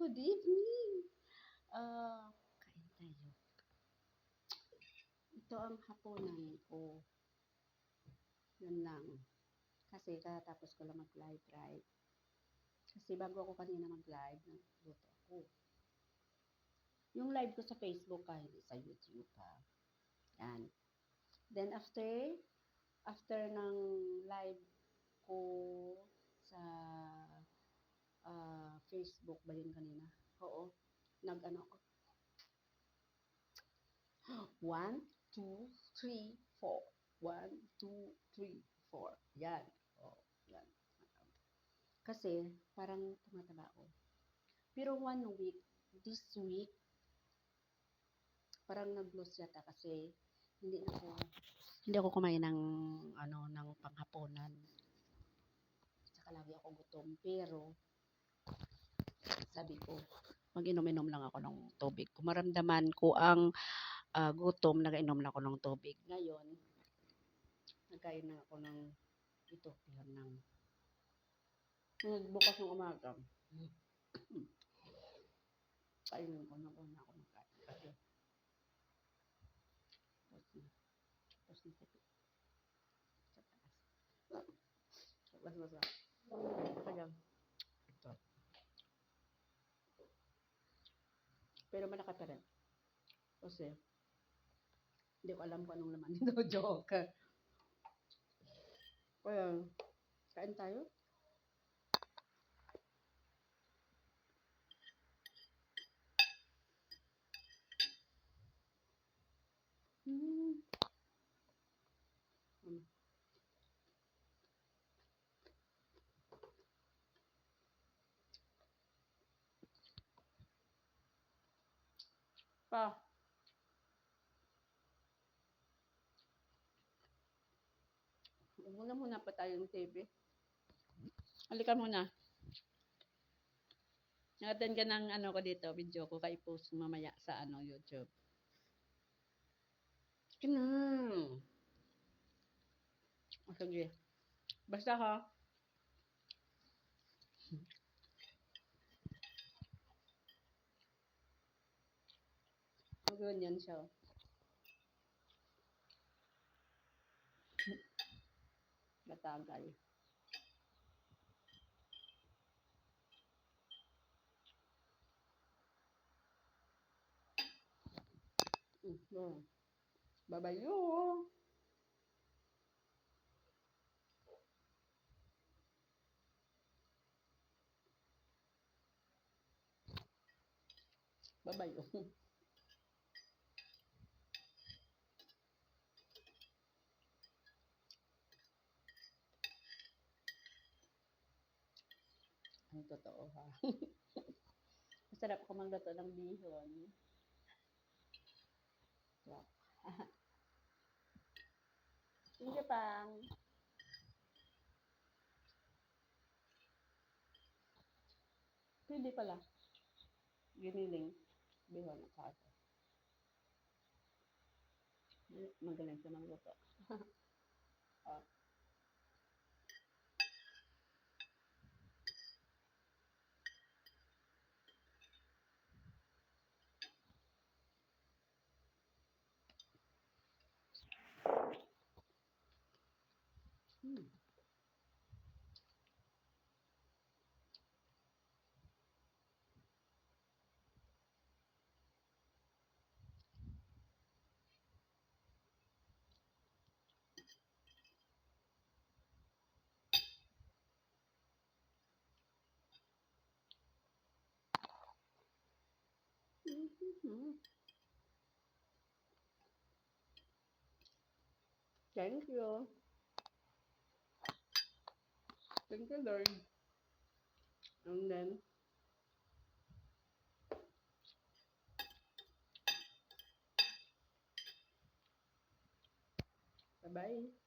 Good evening. Kain tayo. Ito ang hapunan ko. Yun lang. Kasi katapos ko lang mag-live, right? Kasi bago ako kanina mag-live, nagluto ako. Yung live ko sa Facebook hindi sa YouTube pa. Yan. Then after ng live ko sa Facebook ba yun kanina? Oo. Nag-ano ako. 1, 2, 3, 4. 1, 2, 3, 4. Yan. Oh, yan. Kasi parang tumataba ako. Pero this week, parang nag-lose yata kasi hindi ako kumain ng ng panghapunan. Saka lagi ako gutom. Pero sabi ko, mag-inom-inom lang ako ng tubig. Kung maramdaman ko ang gutom, nag-inom na ako ng tubig. Ngayon, nagkain na ako ng ito, lang ng bukas ng umaga. Kainin ko na una ako magkain. Kasi tapos na sa taas. Basta. Kaya, ito. Pero malaki pa rin. Kasi, hindi ko alam kung anong laman nito. Joke. Kaya, kain tayo. Hmm. Pa. Muna pa tayong TV. Halika muna. Nakatin ka ng ko dito, video ko kay post mamaya sa YouTube. Sige na. Sige. Basta ha. Ganyan siya. Matagal. Babayo. Babayo. Ang totoo ha. Masarap ko magluto ng bihon. Wow. Sige pang. Pwede pala. Giniling. Bihon at saka. Magaling siya magluto. Oh. Hmm. Mm-hmm. Thank you. Thank you, Lord. And then, bye-bye.